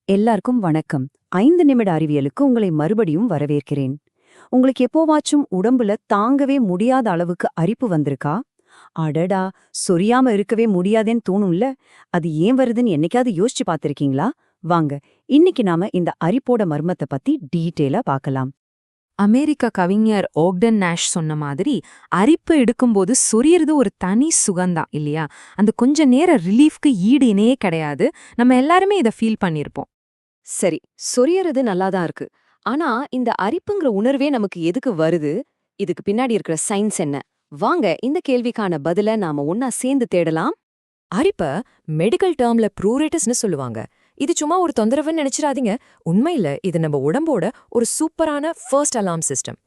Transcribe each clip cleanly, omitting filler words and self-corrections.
எல்லாருக்கும் வணக்கம். 5 நிமிட அறிவியலுக்கு உங்களை மறுபடியும் வரவேற்கிறேன். உங்களுக்கு எப்போவாச்சும் உடம்புல தாங்கவே முடியாத அளவுக்கு அரிப்பு வந்திருக்கா? அடடா, சொரியாம இருக்கவே முடியாதேன்னு தோணும்ல. அது ஏன் வருதுன்னு என்னைக்காவது யோசிச்சு பார்த்திருக்கீங்களா? வாங்க, இன்னைக்கு நாம இந்த அரிப்போட மர்மத்தை பத்தி டீட்டெயிலா பார்க்கலாம். அமெரிக்க கவிஞர் ஓக்டன் நாஷ் சொன்ன மாதிரி அரிப்பு எடுக்கும்போது சொரியறது ஒரு தனி சுகந்தான் இல்லையா? அந்த கொஞ்ச நேர ரிலீஃப்க்கு ஈடு இணையே கிடையாது. நம்ம எல்லாருமே இதை ஃபீல் பண்ணியிருப்போம். சரி, சொரியறது நல்லாதான் இருக்கு. ஆனா இந்த அரிப்புங்கிற உணர்வே நமக்கு எதுக்கு வருது? இதுக்கு பின்னாடி இருக்கிற சயின்ஸ் என்ன? வாங்க இந்த கேள்விக்கான பதில நாம ஒன்னா சேர்ந்து தேடலாம். அரிப்ப மெடிக்கல் டேர்ம்ல ப்ரூரேட்டஸ்னு சொல்லுவாங்க. இது சும்மா ஒரு தொந்தரவுன்னு நினைச்சிடாதீங்க. உண்மையில இது நம்ம உடம்போட ஒரு சூப்பரான ஃபர்ஸ்ட் அலார்ம் சிஸ்டம்.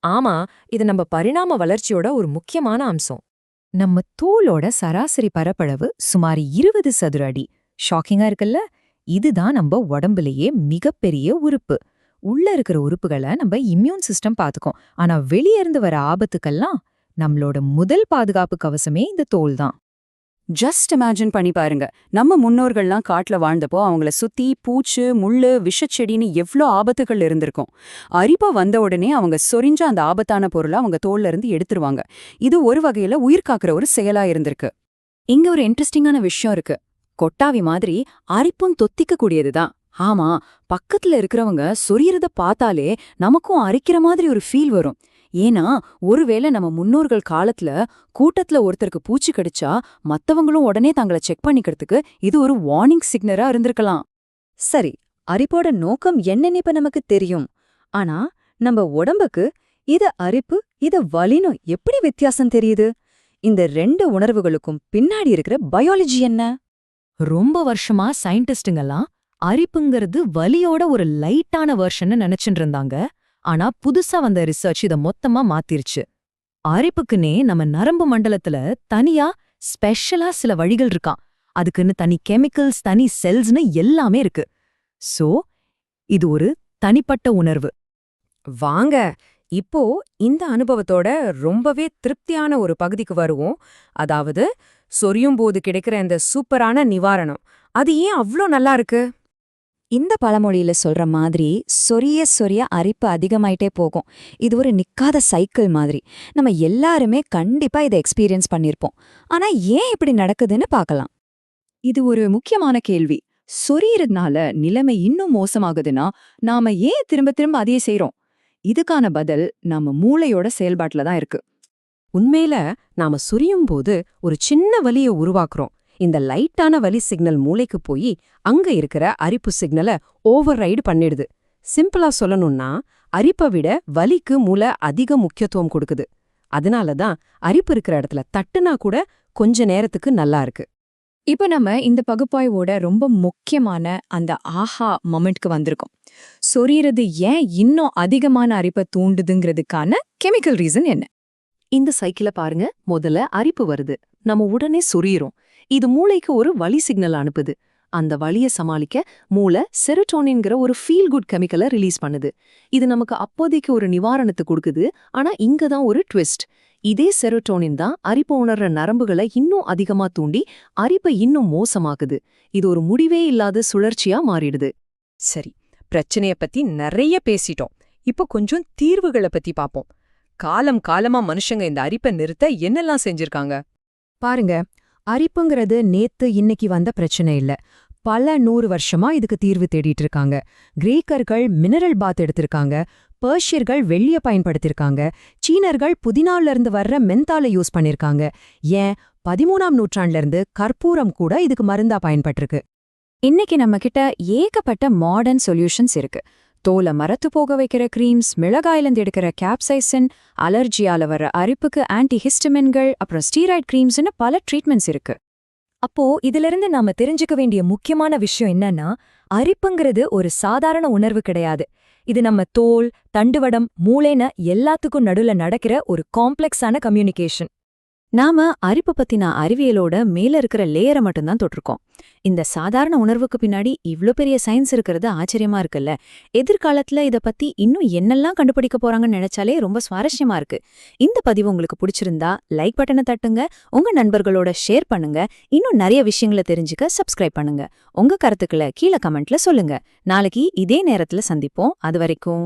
ஆமா, இது நம்ம பரிணாம வளர்ச்சியோட ஒரு முக்கியமான அம்சம். நம்ம தோலோட சராசரி பரப்பளவு சுமார் 20 சதுர அடி. ஷாக்கிங்கா இருக்குல்ல? இதுதான் நம்ம உடம்புலயே மிகப்பெரிய உறுப்பு. உள்ள இருக்கிற உறுப்புகளை நம்ம இம்யூன் சிஸ்டம் பாத்துக்கும். ஆனா வெளியே இருந்து வர ஆபத்துக்கெல்லாம் நம்மளோட முதல் பாதுகாப்பு கவசமே இந்த தோல் தான். ஜஸ்ட் இமேஜின் பண்ணி பாருங்க. நம்ம முன்னோர்கள்லாம் காட்டுல வாழ்ந்தப்போ அவங்கள சுத்தி பூச்சு, முள்ளு, விஷச்செடின்னு எவ்ளோ ஆபத்துகள் இருந்திருக்கும். அரிப்பா வந்த உடனே அவங்க சொரிஞ்ச அந்த ஆபத்தான பொருளை அவங்க தோல்ல இருந்து எடுத்துருவாங்க. இது ஒரு வகையில உயிர் காக்குற ஒரு செயலா இருந்திருக்கு. இங்க ஒரு இன்ட்ரெஸ்டிங்கான விஷயம் இருக்கு. கொட்டாவி மாதிரி அரிப்பும் தொத்திக்க கூடியதுதான். ஆமா, பக்கத்துல இருக்கிறவங்க சொரியறத பார்த்தாலே நமக்கும் அரிக்கிற மாதிரி ஒரு ஃபீல் வரும். ஏன்னா ஒருவேளை நம்ம முன்னோர்கள் காலத்துல கூட்டத்துல ஒருத்தருக்கு பூச்சி கடிச்சா மத்தவங்களும் உடனே தங்களை செக் பண்ணிக்கிறதுக்கு இது ஒரு வார்னிங் சிக்னரா இருந்திருக்கலாம். சரி, அரிப்போட நோக்கம் என்னன்னு இப்ப நமக்கு தெரியும். ஆனா நம்ம உடம்புக்கு இத அரிப்பு, இத வலின்னு எப்படி வித்தியாசம் தெரியுது? இந்த 2 உணர்வுகளுக்கும் பின்னாடி இருக்கிற பயாலஜி என்ன? ரொம்ப வருஷமா சயின்டிஸ்டுங்கெல்லாம் அரிப்புங்கிறது வலியோட ஒரு லைட்டான வெர்ஷன்னு நினைச்சுட்டு இருந்தாங்க. ஆனா புதுசா வந்த ரிசர்ச் இத மொத்தமா மாத்திருச்சு. அரிப்புக்குன்னே நம்ம நரம்பு மண்டலத்துல தனியா ஸ்பெஷலா சில வழிகள் இருக்காம். அதுக்குன்னு தனி கெமிக்கல்ஸ், தனி செல்ஸ்னு எல்லாமே இருக்கு. சோ இது ஒரு தனிப்பட்ட உணர்வு. வாங்க, இப்போ இந்த அனுபவத்தோட ரொம்பவே திருப்தியான ஒரு பகுதிக்கு வருவோம். அதாவது சொரியும் போது கிடைக்கிற இந்த சூப்பரான நிவாரணம். அது ஏன் அவ்ளோ நல்லா இருக்கு? இந்த பழமொழியில சொல்ற மாதிரி சொரிய சொரிய அரிப்பு அதிகமாயிட்டே போகும். இது ஒரு நிக்காத சைக்கிள் மாதிரி. நம்ம எல்லாருமே கண்டிப்பா இதை எக்ஸ்பீரியன்ஸ் பண்ணிருப்போம். ஆனா ஏன் இப்படி நடக்குதுன்னு பார்க்கலாம். இது ஒரு முக்கியமான கேள்வி. சொரியறதுனால நிலைமை இன்னும் மோசமாகுதுன்னா நாம ஏன் திரும்ப திரும்ப அதையே செய்றோம்? இதுக்கான பதில் நம்ம மூளையோட செயல்பாட்டுல தான் இருக்கு. உண்மையில நாம சொரியும் போது ஒரு சின்ன வலியை உருவாக்குறோம். இந்த லைட்டான வலி சிக்னல் மூளைக்கு போய் அங்க இருக்கிற அரிப்பு சிக்னலை ஓவர் ரைடு பண்ணிடுது. சிம்பிளா சொல்லணும்னா அரிப்பை விட வலிக்கு மூளை அதிக முக்கியத்துவம் கொடுக்குது. அதனாலதான் அரிப்பு இருக்கிற இடத்துல தட்டுனா கூட கொஞ்ச நேரத்துக்கு நல்லா இருக்கு. இப்ப நம்ம இந்த பகுப்பாய்வோட ரொம்ப முக்கியமான அந்த ஆஹா மொமெண்ட்க்கு வந்திருக்கோம். சொரியறது ஏன் இன்னும் அதிகமான அரிப்பை தூண்டுதுங்கிறதுக்கான கெமிக்கல் ரீசன் என்ன? இந்த சைக்கிள பாருங்க. முதல்ல அரிப்பு வருது, நம்ம உடனே சொரியிறோம். இது மூளைக்கு ஒரு வலி சிக்னல் அனுப்புது. அந்த வலிய சமாளிக்க மூளை செரோட்டோனின்ங்கிற ஒரு ஃபீல் குட் கெமிக்கலை ரிலீஸ் பண்ணுது. இது நமக்கு அப்போதைக்கு ஒரு நிவாரணத்தை கொடுக்குது. ஆனா இங்கதான் ஒரு ட்விஸ்ட். இதே செரோட்டோனின் தான் அரிப்பு உணர்ற நரம்புகளை இன்னும் அதிகமா தூண்டி அரிப்பை இன்னும் மோசமாக்குது. இது ஒரு முடிவே இல்லாத சுழற்சியா மாறிடுது. சரி, பிரச்சனைய பத்தி நிறைய பேசிட்டோம். இப்போ கொஞ்சம் தீர்வுகளை பத்தி பாப்போம். காலம் காலமா மனுஷங்க இந்த அரிப்பை நிறுத்த என்னெல்லாம் செஞ்சிருக்காங்க பாருங்க. அரிப்புங்கிறது நேத்து இன்னைக்கு வந்த பிரச்சனை இல்ல. பல 100 வருஷமா இதுக்கு தீர்வு தேடிட்டு இருக்காங்க. கிரேக்கர்கள் மினரல் பாத் எடுத்திருக்காங்க. பெர்ஷியர்கள் வெள்ளிய பயன்படுத்திருக்காங்க. சீனர்கள் புதினால இருந்து வர்ற மென்தால யூஸ் பண்ணிருக்காங்க. ஏன் 13ஆம் நூற்றாண்டுல இருந்து கற்பூரம் கூட இதுக்கு மருந்தா பயன்பட்டிருக்கு. இன்னைக்கு நம்ம கிட்ட ஏகப்பட்ட மாடர்ன் சொல்யூஷன்ஸ் இருக்கு. தோலை மரத்து போக வைக்கிற கிரீம்ஸ், மிளகாயிலிருந்து எடுக்கிற கேப்சைசின், அலர்ஜியால வர அரிப்புக்கு ஆன்டிஹிஸ்டமின்கள், அப்புறம் ஸ்டீராய்ட் கிரீம்ஸ்னு பல ட்ரீட்மெண்ட்ஸ் இருக்கு. அப்போ இதிலிருந்து நாம தெரிஞ்சுக்க வேண்டிய முக்கியமான விஷயம் என்னன்னா, அரிப்புங்கிறது ஒரு சாதாரண உணர்வு கிடையாது. இது நம்ம தோல், தண்டுவடம், மூளைன எல்லாத்துக்கும் நடுல நடக்கிற ஒரு காம்ப்ளெக்ஸான கம்யூனிகேஷன். நாம அரிப்பு பத்தின அறிவியலோட மேல இருக்கிற லேயரை மட்டும்தான் தொட்டிருக்கோம். இந்த சாதாரண உணர்வுக்கு பின்னாடி இவ்ளோ பெரிய சயின்ஸ் இருக்கிறது ஆச்சரியமா இருக்குல்ல. எதிர்காலத்துல இத பத்தி இன்னும் என்னெல்லாம் கண்டுபிடிக்க போறாங்கன்னு நினைச்சாலே ரொம்ப சுவாரஸ்யமா இருக்கு. இந்த பதிவு உங்களுக்கு பிடிச்சிருந்தா லைக் பட்டனை தட்டுங்க, உங்க நண்பர்களோட ஷேர் பண்ணுங்க, இன்னும் நிறைய விஷயங்களை தெரிஞ்சுக்க சப்ஸ்கிரைப் பண்ணுங்க. உங்க கருத்துக்களை கீழே கமெண்ட்ல சொல்லுங்க. நாளைக்கு இதே நேரத்துல சந்திப்போம். அது வரைக்கும்